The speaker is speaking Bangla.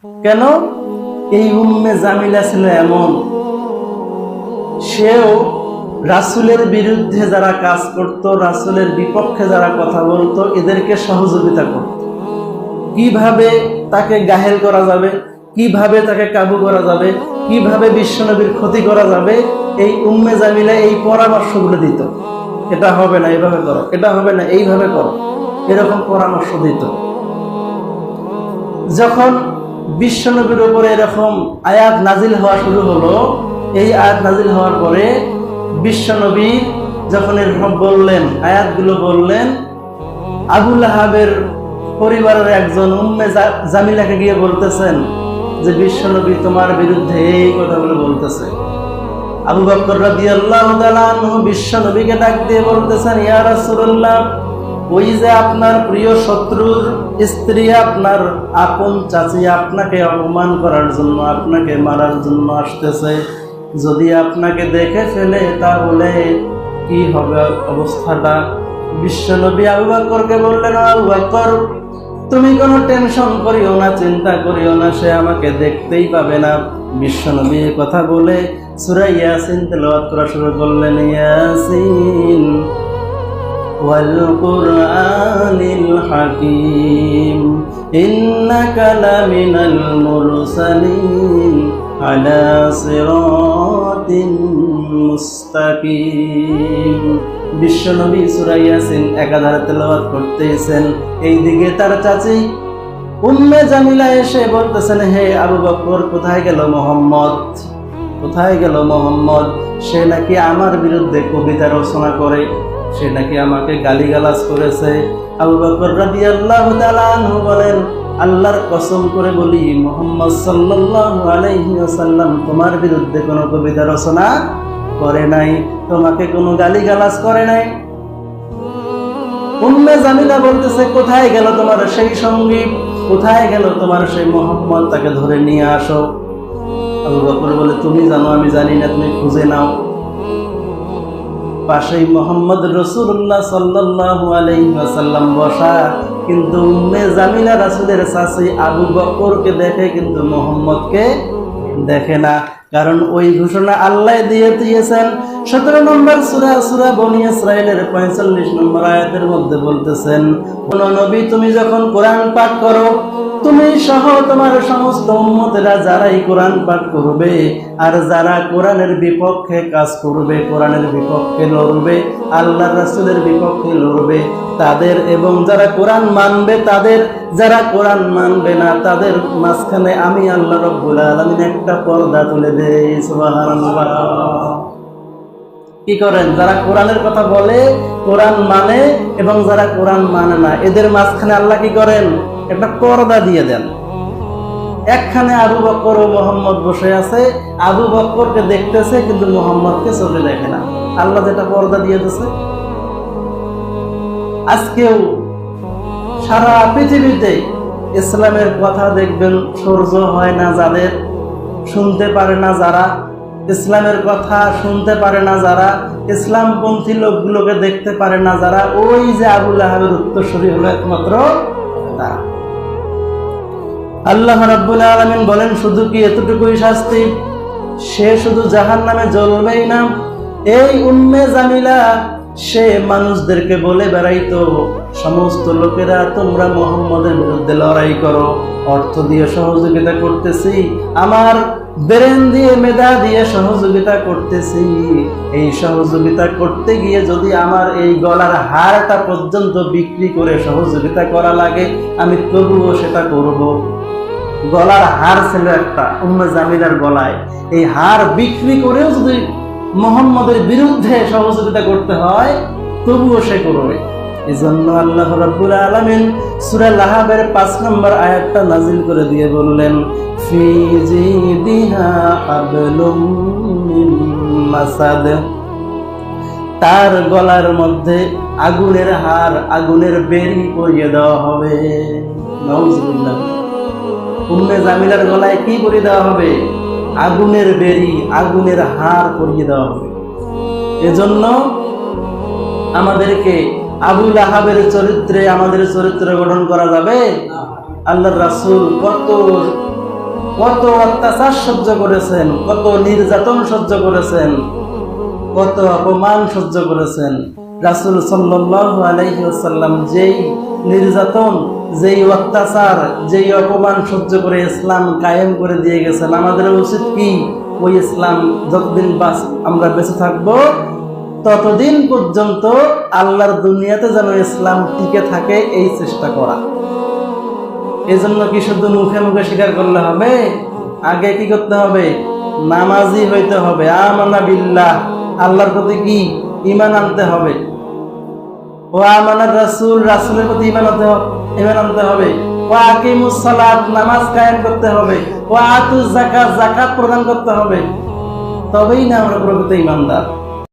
কেন? এই উম্মে জামিলা ছিল এমন, সেও রাসূলের বিরুদ্ধে যারা কাজ করত, রাসূলের বিপক্ষে যারা কথা বলতো, এদেরকে সহযোগিতা করত। কিভাবে তাকে গাহেল করা যাবে, কিভাবে তাকে কাবু করা যাবে, কিভাবে বিশ্বনবীর ক্ষতি করা যাবে, এই উম্মে জামিলা এই পরামর্শগুলো দিত। এটা হবে না, এইভাবে করো, এটা হবে না, এইভাবে করো, এরকম পরামর্শ দিত। যখন বিশ্বনবীর উপরে এরকম আয়াত নাজিল হওয়া শুরু হলো, এই আয়াত নাজিল হওয়ার পরে বিশ্বনবী যখন এরকম বললেন, আয়াতগুলো বললেন, আবু লাহাবের পরিবারের একজন উম্মে জামিলাকে গিয়ে বলতেছেন যে বিশ্বনবী তোমার বিরুদ্ধে এই কথাগুলো বলতেছে। আবু বকর রাদিয়াল্লাহু তাআলা আনহু বিশ্বনবীকে ডাক দিয়ে বলতেছেন, ইয়া রাসূলুল্লাহ, ওই যে আপনার প্রিয় শত্রুর স্ত্রী, আপনার আপন চাচি আপনাকে অপমান করার জন্য, আপনাকে মারার জন্য আসতেছে। যদি আপনাকে দেখে ফেলে তাহলে কি হবে অবস্থাটা? বিশ্বনবী আবু বকরকে বললেন, আবু বকর, তুমি কোনো টেনশন করিও না, চিন্তা করিও না, সে আমাকে দেখতেই পাবে না। বিশ্বনবী কথা বলে সূরা ইয়াসিন তেলাওয়াত করা শুরু করলেন, ইয়াসিন ওয়াল কুরআনিল হাকীম ইন্নাকা লামিনাল মুরসালিন আলা সিরাতিন মুস্তাকিম। বিশ্বনবী সূরা ইয়াসিন একাধারে তেলাওয়াত করতেছেন, এইদিকে তার চাচি উম্মে জামিলা এসে বলতেছেন, হে আবু বকর, কোথায় গেল মোহাম্মদ, কোথায় গেল মোহাম্মদ? সে নাকি আমার বিরুদ্ধে কবিতা রচনা করে, সে নাকি আমাকে গালিগালাজ করেছে। আবু বকর রাদিয়াল্লাহু তাআলা আনহু বলেন, আল্লাহর কসম করে বলি, মুহাম্মদ সাল্লাল্লাহু আলাইহি ওয়াসাল্লাম তোমার বিরুদ্ধে কোনো কবিতা রচনা করে নাই, তোমাকে কোনো গালিগালাজ করে নাই। উম্মে জামিলা বলতেছে, কোথায় গেল তোমার সেই সঙ্গী, কোথায় গেল তোমার সেই মুহাম্মদ, তাকে ধরে নিয়ে আসো। আবু বকর বলে, তুমি জানো আমি জানি না, তুমি খুঁজে নাও। পাশেই মুহাম্মদ রাসূলুল্লাহ সাল্লাল্লাহু আলাইহি ওয়াসাল্লাম বসা, কিন্তু উম্মে জামিলা রাসূলের চাচী আবু বকরকে দেখে কিন্তু মুহাম্মদকে দেখে না। কারণ ওই ঘোষণা আল্লাহ দিয়ে দিয়েছেন 17 নম্বর সূরা বনী ইসরাঈলের 45 নম্বর আয়াতের মধ্যে বলতেছেন, কোন নবী তুমি যখন কোরআন পাঠ করো, তুমি সহ তোমার সমস্ত উম্মতেরা যারাই কোরআন পাঠ করবে আর যারা কোরআনের বিপক্ষে কাজ করবে, কোরআনের বিপক্ষে লড়বে, আল্লাহর রাসূলের বিপক্ষে লড়বে, তাদের এবং যারা কোরআন মানবে তাদের, যারা কোরআন মানবে না তাদের মাঝখানে আমি আল্লাহ রাব্বুল আলামিন একটা পর্দা তুলে দেই। সুবহানাল্লাহ। কি করেন? যারা কোরআনের কথা বলে, কোরআন মানে, এবং যারা কোরআন মানে না, এদের মাঝখানে আল্লাহ কি করেন? একটা পর্দা দিয়ে দেন। একখানে আবু বকর ও মুহাম্মদ বসে আছে, আবু বকরকে দেখতেছে কিন্তু মুহাম্মদকে চোখে দেখে না। আল্লাহ যেটা পর্দা দিয়ে দিয়েছে। আজকেও সারা পৃথিবীতে ইসলামের কথা দেখবেন সহ্য হয় না যাদের, শুনতে পারে না যারা, ইসলামের কথা শুনতে পারে না যারা, ইসলামপন্থী লোকগুলোকে দেখতে পারে না যারা, ওই যে আবু লাহাবের উত্তরসূরি হলো একমাত্র তারা। আল্লাহ রাব্বুল আলামিন বলেন, শুধু কি এতটুকুই শাস্তি? সে শুধু জাহান্নামে জ্বলবেই না, এই উম্মে জামিলা সে মানুষদেরকে বলে বেড়াইতো, সমস্ত লোকেরা তোমরা মুহাম্মদের বিরুদ্ধে লড়াই করো, অর্থ দিয়ে সহযোগিতা করতেছি, আমার ব্রেন দিয়ে, মেধা দিয়ে সহযোগিতা করতেছি। এই সহযোগিতা করতে গিয়ে যদি আমার এই গলার হারটা পর্যন্ত বিক্রি করে সহযোগিতা করা লাগে, আমি তবুও সেটা করব। গলার হার ছিল একটা উম্মে জামিলার গলায়, এই হার বিক্রি করেও যদি মুহাম্মদের বিরুদ্ধে সহযোগিতা করতে হয় তবুও সে করবে। এই জন্য আল্লাহ রাব্বুল আলামিন সূরা লাহাবের 5 নম্বর আয়াতটা নাজিল করে দিয়ে বললেন, ফি জিদিহা হাবলুম মিন মাসাদ, তার গলার মধ্যে আগুনের হার, আগুনের বেড়ি পরিয়ে দেওয়া হবে। নাউজুবিল্লাহ। উম্মে জামিলার গলায় কি পরিয়ে দেওয়া হবে? আগুনের বেড়ি, আগুনের হার পরিয়ে দেওয়া হবে। এজন্য আমাদেরকে আবু লাহাবের চরিত্রে আমাদের চরিত্র গঠন করা যাবে? আল্লাহর রাসূল কত কত অত্যাচার সহ্য করেছেন, কত নির্যাতন সহ্য করেছেন, কত অপমান সহ্য করেছেন। রাসূল সাল্লাল্লাহু আলাইহি ওয়াসাল্লাম যেই নির্যাতন, যেই অত্যাচার, যেই অপমান সহ্য করে ইসলাম কায়েম করে দিয়ে গেছেন, আমাদের উচিত কি ওই ইসলাম যতদিন আমরা বেঁচে থাকবো ততদিন পর্যন্ত আল্লাহর দুনিয়াতে যেন ইসলাম টিকে থাকে এই চেষ্টা করা। এই জন্য কি শুধু মুখে মুখে স্বীকার করলে হবে? আগে কি করতে হবে? নামাজি হইতে হবে। আমানা বিল্লাহ, আল্লাহর প্রতি কি ঈমান আনতে হবে। ও আমানার রাসূল, রাসূলের প্রতি ঈমান আনতে হবে। ওয়া আকিমুস সালাত, নামাজ কায়েম করতে হবে। ওয়া আতুজ যাকাত, যাকাত প্রদান করতে হবে। তবেই না আমরা প্রকৃত ঈমানদার।